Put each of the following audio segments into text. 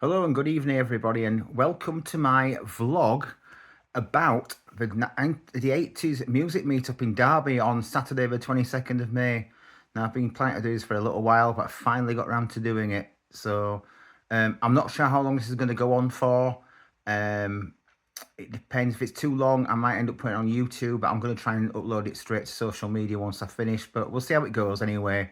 Hello and good evening, everybody, and welcome to my vlog about the 80s music meetup in Derby on Saturday, the 22nd of May. Now, I've been planning to do this for a little while, but I finally got around to doing it. So, I'm not sure how long this is going to go on for. Um, it depends. If it's too long, I might end up putting it on YouTube, but I'm going to try and upload it straight to social media once I finish. But we'll see how it goes anyway.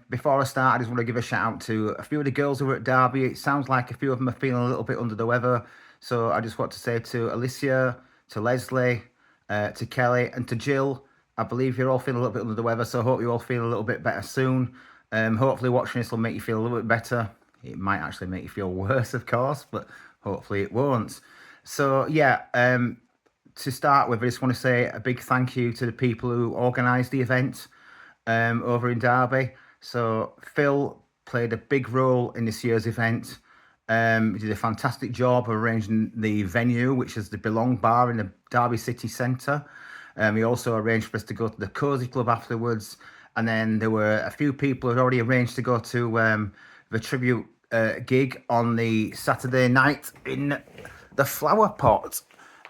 Before I start, I just want to give a shout out to a few of the girls who were at Derby. It sounds like a few of them are feeling a little bit under the weather. So I just want to say to Alicia, to Leslie, to Kelly, and to Jill, I believe you're all feeling a little bit under the weather. So I hope you all feel a little bit better soon. Hopefully, watching this will make you feel a little bit better. It might actually make you feel worse, of course, but hopefully it won't. So, yeah, to start with, I just want to say a big thank you to the people who organised the event over in Derby. So Phil played a big role in this year's event. He did a fantastic job of arranging the venue, which is the Belong Bar in the Derby City Centre. He also arranged for us to go to the Cozy Club afterwards. And then there were a few people who had already arranged to go to the tribute gig on the Saturday night in the Flower Pot.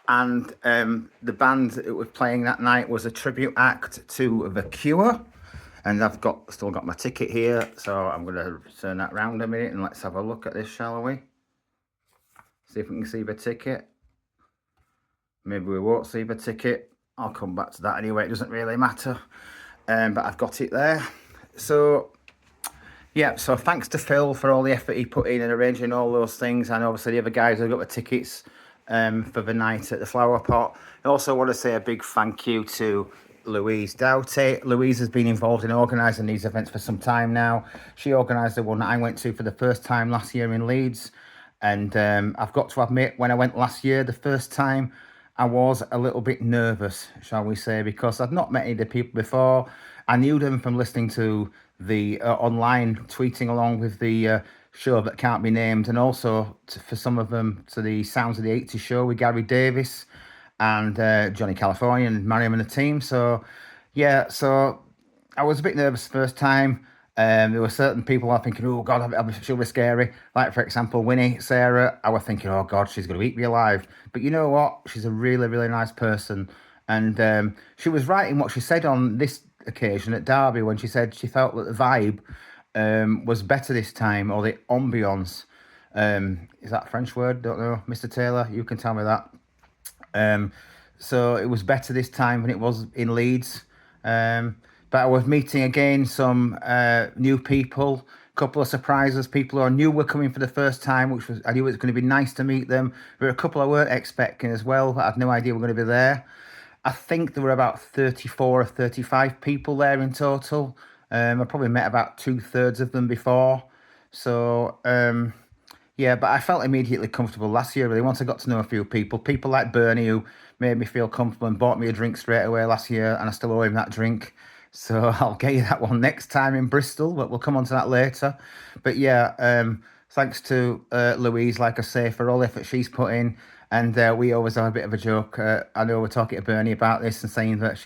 And the band that was playing that night was a tribute act to The Cure. And I've still got my ticket here, so I'm going to turn that round a minute and let's have a look at this, shall we? See if we can see the ticket. Maybe we won't see the ticket. I'll come back to that anyway. It doesn't really matter. But I've got it there. So, yeah, so thanks to Phil for all the effort he put in and arranging all those things. And obviously the other guys who got the tickets for the night at the Flower Pot. I also want to say a big thank you to Louise Doughty. Louise has been involved in organising these events for some time now. She organised the one that I went to for the first time last year in Leeds. And I've got to admit, when I went last year, the first time, I was a little bit nervous, shall we say, because I'd not met any of the people before. I knew them from listening to the online tweeting along with the show that can't be named, and also for some of them to the Sounds of the 80s show with Gary Davis and Johnny California and Mariam and the team. So, yeah, so I was a bit nervous the first time. There were certain people I was thinking, oh God, she'll be scary. Like, for example, Winnie, Sarah, I was thinking, oh God, she's going to eat me alive. But you know what? She's a really, really nice person. And she was right in what she said on this occasion at Derby when she said she felt that the vibe was better this time, or the ambiance. Is that a French word? Don't know. Mr. Taylor, you can tell me that. So it was better this time than it was in Leeds. But I was meeting again some new people, a couple of surprises, people who I knew were coming for the first time, which was I knew it was going to be nice to meet them. There were a couple I weren't expecting as well, but I had no idea were going to be there. I think there were about 34 or 35 people there in total. I probably met about two-thirds of them before. So, yeah, but I felt immediately comfortable last year. Really, once I got to know a few people, people like Bernie, who made me feel comfortable and bought me a drink straight away last year, and I still owe him that drink. So I'll get you that one next time in Bristol, but we'll come on to that later. But yeah, thanks to Louise, like I say, for all the effort she's put in. And we always have a bit of a joke. I know we're talking to Bernie about this and saying that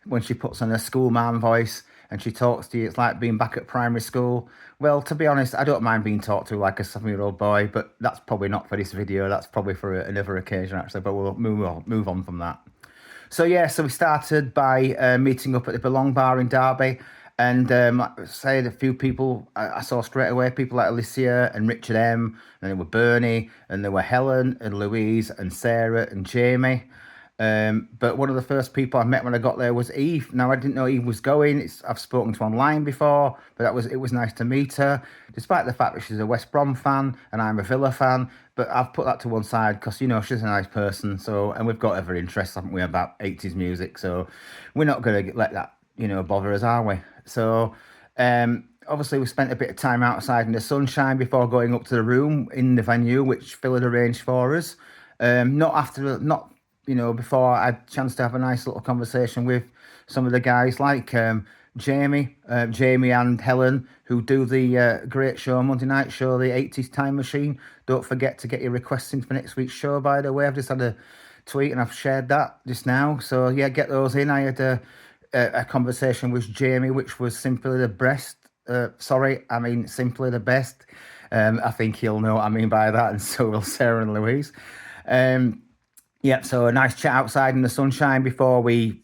when she puts on her schoolmarm voice and she talks to you, it's like being back at primary school. Well, to be honest, I don't mind being talked to like a 7-year-old boy, but that's probably not for this video. That's probably for another occasion, actually. But we'll move on from that. So yeah, so we started by meeting up at the Belong Bar in Derby, and like I said, a few people I saw straight away. People like Alicia and Richard M, and there were Bernie, and there were Helen and Louise and Sarah and Jamie. But one of the first people I met when I got there was Eve. Now I didn't know Eve was going. I've spoken to her online before, but it was nice to meet her, despite the fact that she's a West Brom fan and I'm a Villa fan. But I've put that to one side because she's a nice person. So, and we've got other interests, haven't we, about 80s music? So we're not going to let that bother us, are we? So obviously we spent a bit of time outside in the sunshine before going up to the room in the venue, which Phil had arranged for us. Not before I had a chance to have a nice little conversation with some of the guys like Jamie and Helen, who do the great show, Monday night show, the 80s Time Machine. Don't forget to get your requests in for next week's show, by the way. I've just had a tweet and I've shared that just now. So, yeah, get those in. I had a conversation with Jamie, which was simply the best. Simply the best. I think he'll know what I mean by that, and so will Sarah and Louise. Um, Yep, so a nice chat outside in the sunshine before we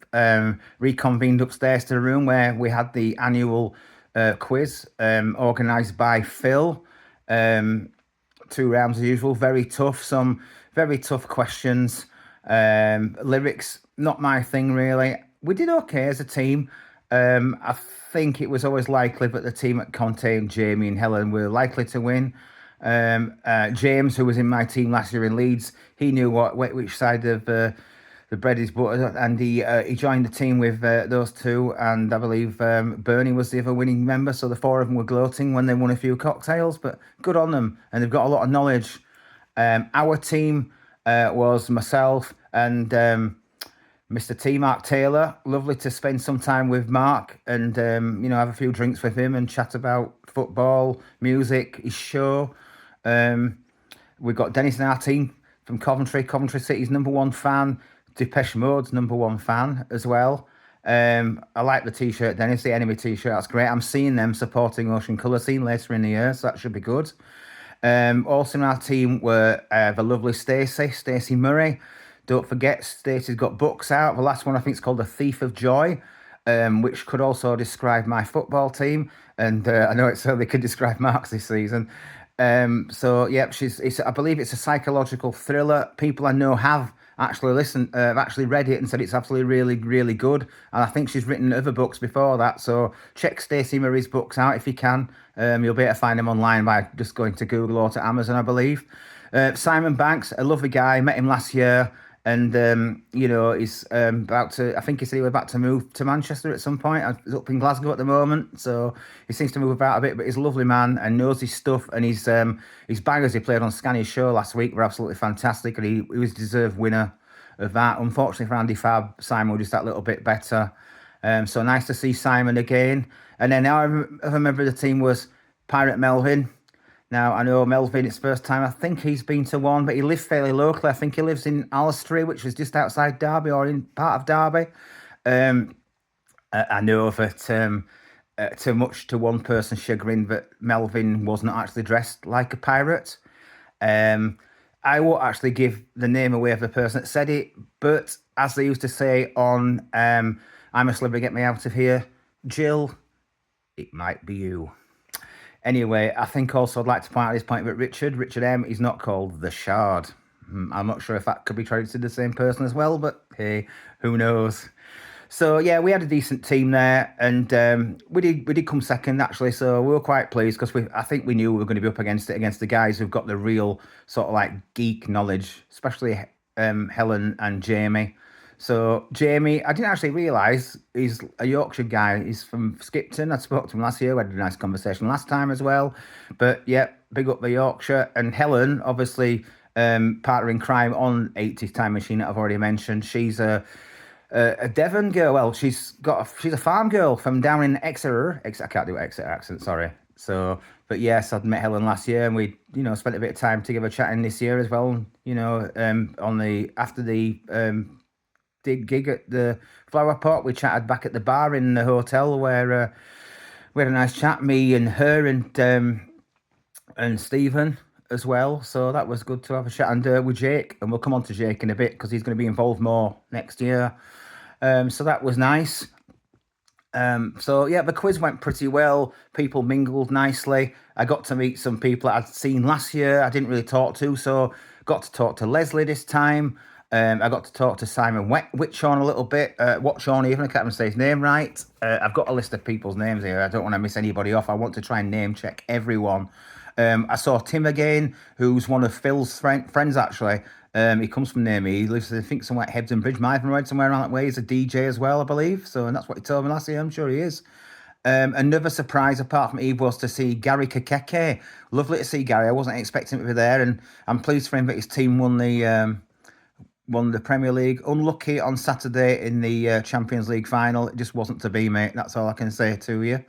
reconvened upstairs to the room where we had the annual quiz organised by Phil. Um, 2 rounds as usual, very tough, some very tough questions. Lyrics, not my thing really. We did okay as a team. I think it was always likely that the team at Conte and Jamie and Helen were likely to win. James, who was in my team last year in Leeds, he knew which side of the bread is buttered, and he joined the team with those two, and I believe Bernie was the other winning member. So the four of them were gloating when they won a few cocktails, but good on them, and they've got a lot of knowledge. Our team was myself and Mr. T. Mark Taylor. Lovely to spend some time with Mark and have a few drinks with him and chat about football, music, his show. We've got Dennis in our team from Coventry. Coventry City's #1 fan. Depeche Mode's #1 fan as well. I like the t-shirt, Dennis, the Enemy t-shirt. That's great. I'm seeing them supporting Ocean Colour Scene later in the year, so that should be good. Also in our team were the lovely Stacey Murray. Don't forget, Stacey's got books out. The last one I think is called The Thief of Joy, which could also describe my football team. And I know it certainly could describe Mark's this season. So yeah, I believe it's a psychological thriller. People I know have actually read it and said it's absolutely really, really good. And I think she's written other books before that. So check Stacey Murray's books out if you can. You'll be able to find them online by just going to Google or to Amazon, I believe. Simon Banks, a lovely guy. Met him last year. And, he's about to, I think he said he was about to move to Manchester at some point. He's up in Glasgow at the moment. So he seems to move about a bit, but he's a lovely man and knows his stuff. And his bangers he played on Scanny's show last week were absolutely fantastic. And he was a deserved winner of that. Unfortunately for Andy Fab, Simon was just that little bit better. So nice to see Simon again. And then our other member of the team was Pirate Melvin. Now, I know Melvin, it's first time. I think he's been to one, but he lives fairly locally. I think he lives in Alistry, which is just outside Derby or in part of Derby. I know that too much to one person's chagrin that Melvin wasn't actually dressed like a pirate. I won't actually give the name away of the person that said it, but as they used to say on I'm a Celebrity, Get Me Out of Here, Jill, it might be you. Anyway, I think also I'd like to point out at this point that Richard M, is not called the Shard. I'm not sure if that could be credited to the same person as well, but hey, who knows? So yeah, we had a decent team there, and we did come second actually. So we were quite pleased because I think we knew we were going to be up against the guys who've got the real sort of like geek knowledge, especially Helen and Jamie. So Jamie, I didn't actually realise he's a Yorkshire guy. He's from Skipton. I spoke to him last year. We had a nice conversation last time as well. But yeah, big up the Yorkshire. And Helen, obviously, partner in crime on 80s Time Machine that I've already mentioned. She's a Devon girl. Well, she's a farm girl from down in Exeter. I can't do Exeter accent, sorry. So, but yes, I'd met Helen last year, and we, spent a bit of time together chatting this year as well. After the gig at the Flower Pot, we chatted back at the bar in the hotel where we had a nice chat. Me and her and Stephen as well. So that was good to have a chat and with Jake, and we'll come on to Jake in a bit because he's going to be involved more next year. So that was nice. So yeah, the quiz went pretty well. People mingled nicely. I got to meet some people I'd seen last year I didn't really talk to, so got to talk to Leslie this time. I got to talk to Simon Whitshorn a little bit. Watchorn even, I can't even say his name right. I've got a list of people's names here. I don't want to miss anybody off. I want to try and name check everyone. I saw Tim again, who's one of Phil's friends actually. He comes from near me. He lives, I think, somewhere at Hebden Bridge, Mythenroyd, somewhere around that way. He's a DJ as well, I believe. So, and that's what he told me last year. I'm sure he is. Another surprise apart from Eve was to see Gary Kakeke. Lovely to see Gary. I wasn't expecting him to be there, and I'm pleased for him that his team won the Premier League. Unlucky on Saturday in the Champions League final. It just wasn't to be, mate. That's all I can say to you.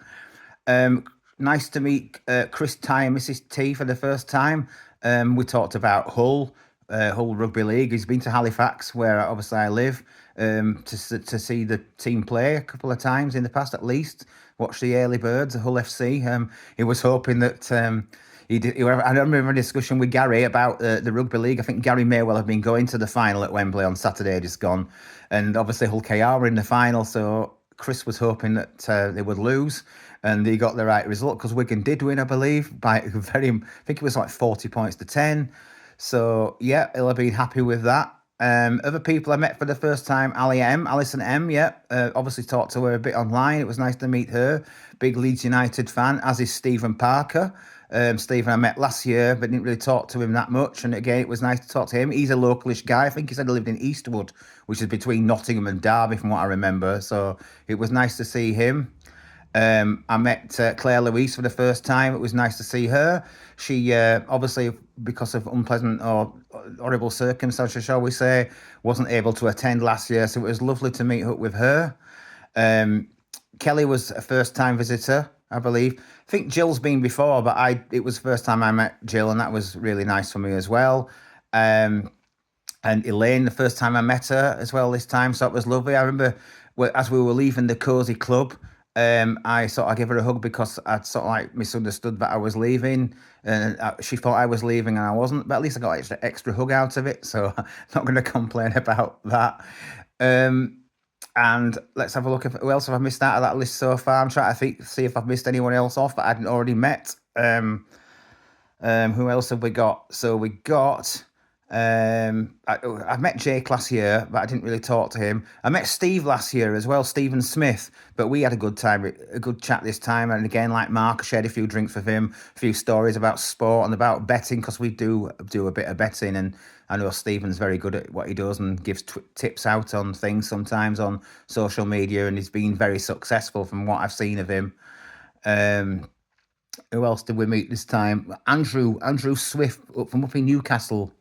Nice to meet Chris Ty and Mrs. T for the first time. We talked about Hull Rugby League. He's been to Halifax, where obviously I live, to see the team play a couple of times in the past at least. Watch the early birds, Hull FC. He was hoping that I remember a discussion with Gary about the rugby league. I think Gary may well have been going to the final at Wembley on Saturday, just gone, and obviously Hull KR were in the final. So Chris was hoping that they would lose, and he got the right result because Wigan did win, I believe, by I think it was like 40 points to 10. So yeah, he'll have been happy with that. Other people I met for the first time, Alison M. Yeah, obviously talked to her a bit online. It was nice to meet her. Big Leeds United fan, as is Stephen Parker. Stephen I met last year, but didn't really talk to him that much. And again, it was nice to talk to him. He's a localish guy. I think he said he lived in Eastwood, which is between Nottingham and Derby, from what I remember. So it was nice to see him. I met Claire Louise for the first time. It was nice to see her. She obviously, because of unpleasant or horrible circumstances, shall we say, wasn't able to attend last year. So it was lovely to meet up with her. Kelly was a first-time visitor, I believe. I think Jill's been before, but it was the first time I met Jill, and that was really nice for me as well. And Elaine, the first time I met her as well this time, so it was lovely. I remember as we were leaving the Cozy Club, I sort of gave her a hug because I'd sort of like misunderstood that I was leaving, and she thought I was leaving and I wasn't. But at least I got extra hug out of it, so I'm not going to complain about that. And let's have a look at who else have I missed out of that list so far. I'm trying to see if I've missed anyone else off that I hadn't already met. Who else have we got? So we got. I met Jake last year, but I didn't really talk to him. I met Steve last year as well, Stephen Smith, but we had a good time, a good chat this time. And again, like Mark, I shared a few drinks with him, a few stories about sport and about betting, because we do a bit of betting. And I know Stephen's very good at what he does and gives tips out on things sometimes on social media, and he's been very successful from what I've seen of him. Who else did we meet this time? Andrew Swift from up in Newcastle.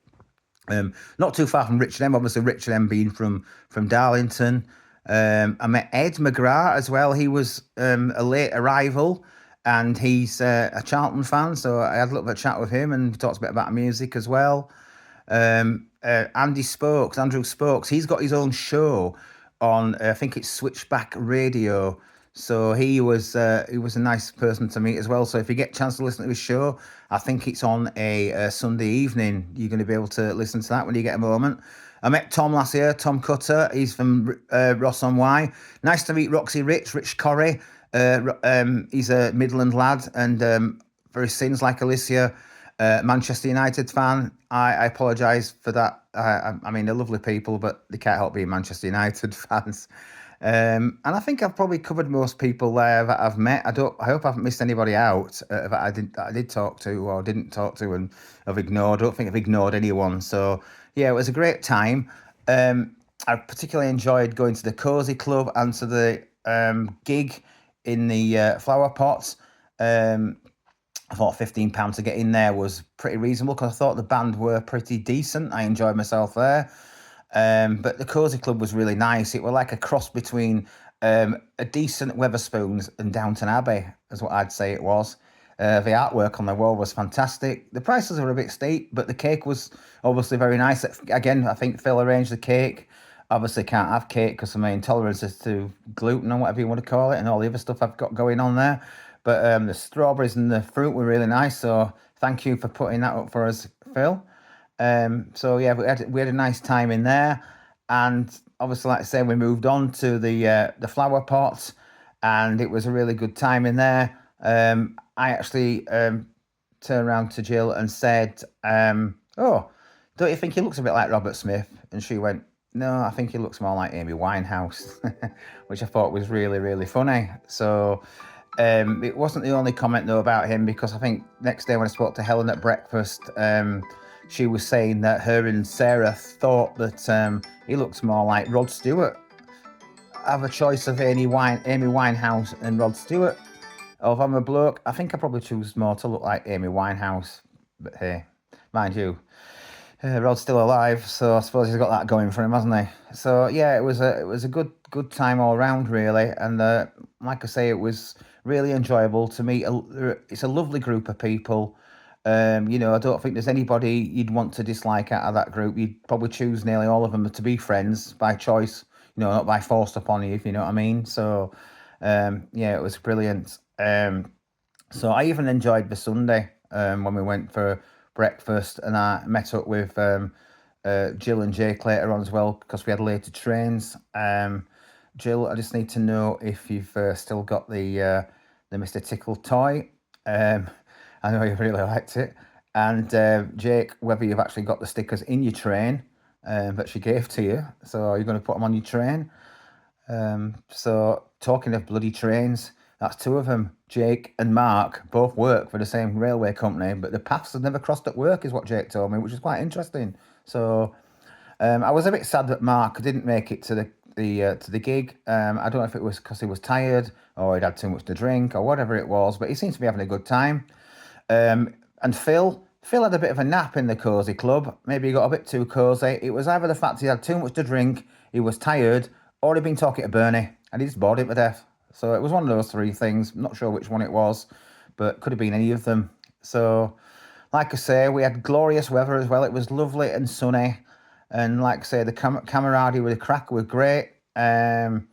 Not too far from Richard M. Obviously, Richard M. being from Darlington. I met Ed McGrath as well. He was a late arrival, and he's a Charlton fan. So I had a little bit of chat with him and talked a bit about music as well. Andrew Spokes. He's got his own show on. I think it's Switchback Radio. So he was a nice person to meet as well. So if you get a chance to listen to his show, I think it's on a Sunday evening. You're going to be able to listen to that when you get a moment. I met Tom last year, Tom Cutter. He's from Ross on Wye. Nice to meet Rich Corrie. He's a Midland lad, and for his sins, like Alicia, Manchester United fan. I apologise for that. I mean, they're lovely people, but they can't help being Manchester United fans. And I think I've probably covered most people there that I've met. I hope I haven't missed anybody out that I did talk to or didn't talk to and have ignored. I don't think I've ignored anyone. So yeah, it was a great time. I particularly enjoyed going to the Cozy Club and to the gig in the Flower Pots. I thought £15 to get in there was pretty reasonable because I thought the band were pretty decent. I enjoyed myself there. But the Cozy Club was really nice. It was like a cross between a decent Wetherspoons and Downton Abbey, is what I'd say it was. The artwork on the wall was fantastic. The prices were a bit steep, but the cake was obviously very nice. Again, I think Phil arranged the cake. Obviously can't have cake because of my intolerances to gluten or whatever you want to call it, and all the other stuff I've got going on there. But the strawberries and the fruit were really nice. So thank you for putting that up for us, Phil. So yeah, we had a nice time in there, and obviously, like I say, we moved on to the flower pots, and it was a really good time in there. I actually turned around to Jill and said, "Oh, don't you think he looks a bit like Robert Smith?" And she went, "No, I think he looks more like Amy Winehouse," which I thought was really, really funny. So. It wasn't the only comment though about him, because I think next day when I spoke to Helen at breakfast, she was saying that her and Sarah thought that he looks more like Rod Stewart. I have a choice of Amy Winehouse and Rod Stewart. Or if I'm a bloke, I think I probably choose more to look like Amy Winehouse. But hey, mind you, Rod's still alive, so I suppose he's got that going for him, hasn't he? So yeah, it was a good time all round, really. And like I say, it was really enjoyable to meet. It's a lovely group of people. I don't think there's anybody you'd want to dislike out of that group. You'd probably choose nearly all of them to be friends by choice, not by forced upon you, if you know what I mean. So, yeah, it was brilliant. So I even enjoyed the Sunday. when we went for breakfast, and I met up with Jill and Jake later on as well because we had later trains. Jill, I just need to know if you've still got the Mr. Tickle toy. I know you really liked it. And Jake, whether you've actually got the stickers in your train that she gave to you. So are you going to put them on your train? So talking of bloody trains, that's two of them. Jake and Mark both work for the same railway company, but the paths have never crossed at work, is what Jake told me, which is quite interesting. So I was a bit sad that Mark didn't make it to the gig. I don't know if it was because he was tired or he'd had too much to drink or whatever it was, but he seems to be having a good time. And Phil had a bit of a nap in the Cosy Club. Maybe he got a bit too cosy. It was either the fact he had too much to drink, he was tired, or he'd been talking to Bernie, and he just bored him to death. So it was one of those three things. I'm not sure which one it was, but could have been any of them. So, like I say, we had glorious weather as well. It was lovely and sunny. And like I say, the camaraderie with the crack were great. I'm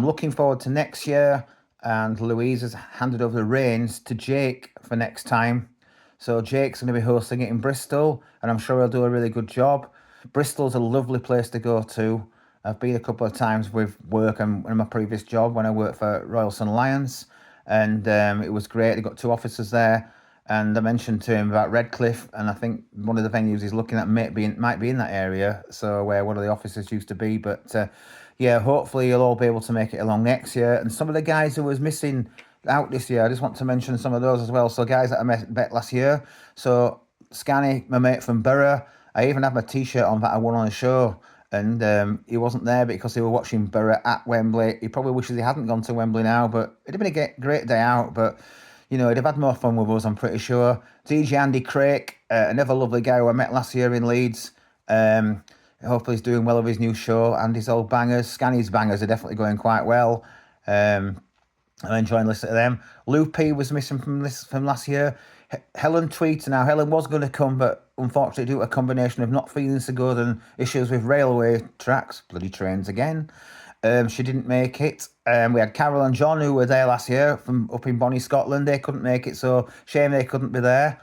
looking forward to next year. And Louise has handed over the reins to Jake for next time. So Jake's going to be hosting it in Bristol, and I'm sure he'll do a really good job. Bristol's a lovely place to go to. I've been a couple of times with work and in my previous job when I worked for Royal Sun Lions, and it was great. They've got two offices there, and I mentioned to him about Redcliffe, and I think one of the venues he's looking at might be in that area, so where one of the offices used to be. But yeah, hopefully you'll all be able to make it along next year. And some of the guys who was missing out this year, I just want to mention some of those as well. So guys that I met last year. So Scanny, my mate from Borough, I even have my t-shirt on that I won on a show. And he wasn't there because he was watching Borough at Wembley. He probably wishes he hadn't gone to Wembley now, but it'd have been a great day out. But, you know, he'd have had more fun with us, I'm pretty sure. DJ Andy Craig, another lovely guy who I met last year in Leeds. Hopefully he's doing well with his new show and his old bangers. Scanny's bangers are definitely going quite well. I'm enjoying listening to them. Lou P was missing from last year. Helen tweeted. Now, Helen was going to come, but unfortunately due to a combination of not feeling so good and issues with railway tracks, bloody trains again, she didn't make it. We had Carol and John who were there last year from up in Bonnie, Scotland. They couldn't make it, so shame they couldn't be there.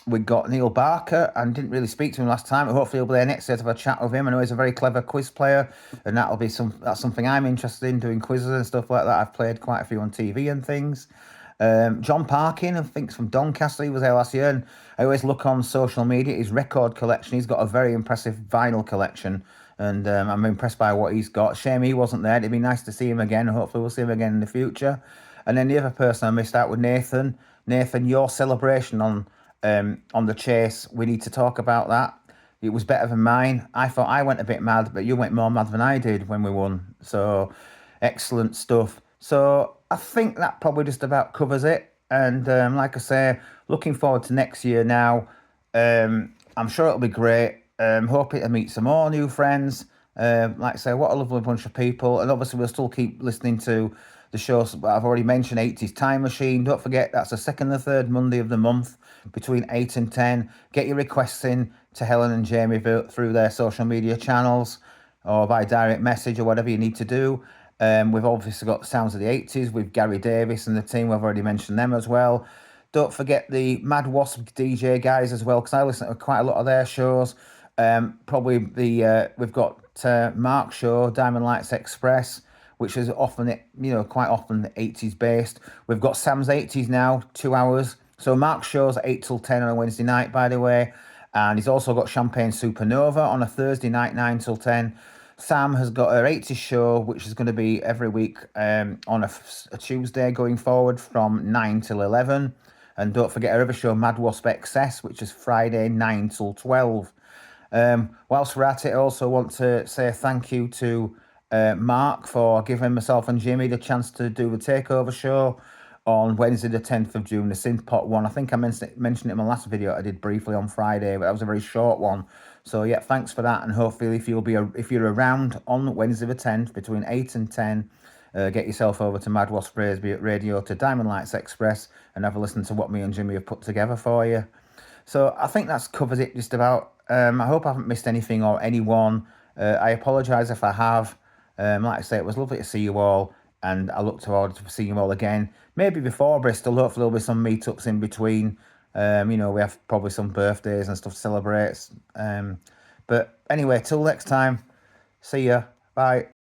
We got Neil Barker and didn't really speak to him last time. Hopefully he'll be there next year to have a chat with him. I know he's a very clever quiz player, and that's something I'm interested in, doing quizzes and stuff like that. I've played quite a few on TV and things. John Parkin, I think from Doncaster, he was there last year, and I always look on social media, his record collection. He's got a very impressive vinyl collection, and I'm impressed by what he's got. Shame he wasn't there. It'd be nice to see him again. Hopefully we'll see him again in the future. And then the other person I missed out was Nathan. Nathan, your celebration on the chase, we need to talk about that. It was better than mine. I thought I went a bit mad, but you went more mad than I did when we won. So, excellent stuff. So, I think that probably just about covers it. And like I say, looking forward to next year now. I'm sure it'll be great. Hoping to meet some more new friends. Like I say, what a lovely bunch of people. And obviously, we'll still keep listening to the shows I've already mentioned, 80s Time Machine. Don't forget, that's the second and third Monday of the month between 8 and 10. Get your requests in to Helen and Jamie through their social media channels or by direct message or whatever you need to do. We've obviously got Sounds of the 80s with Gary Davis and the team. We've already mentioned them as well. Don't forget the Mad Wasp DJ guys as well, because I listen to quite a lot of their shows. Probably we've got Mark's show, Diamond Lights Express, which is often, quite often 80s based. We've got Sam's 80s now, 2 hours. So Mark's show's 8 till 10 on a Wednesday night, by the way. And he's also got Champagne Supernova on a Thursday night, 9 till 10. Sam has got her 80s show, which is going to be every week on a Tuesday going forward from 9 till 11. And don't forget her other show, Mad Wasp XS, which is Friday, 9 till 12. Whilst we're at it, I also want to say thank you to Mark for giving myself and Jimmy the chance to do the takeover show on Wednesday the 10th of June, the Synthpop one. I think I mentioned it in my last video I did briefly on Friday, but that was a very short one. So yeah, thanks for that, and hopefully if you're around on Wednesday the 10th between 8 and 10, get yourself over to Mad Wasp Radio to Diamond Lights Express and have a listen to what me and Jimmy have put together for you. So I think that's covers it just about. I hope I haven't missed anything or anyone. I apologise if I have. Like I say, it was lovely to see you all. and I look forward to seeing you all again. Maybe before Bristol. Hopefully there'll be some meetups in between. You know, we have probably some birthdays and stuff to celebrate. But anyway, till next time. See ya. Bye.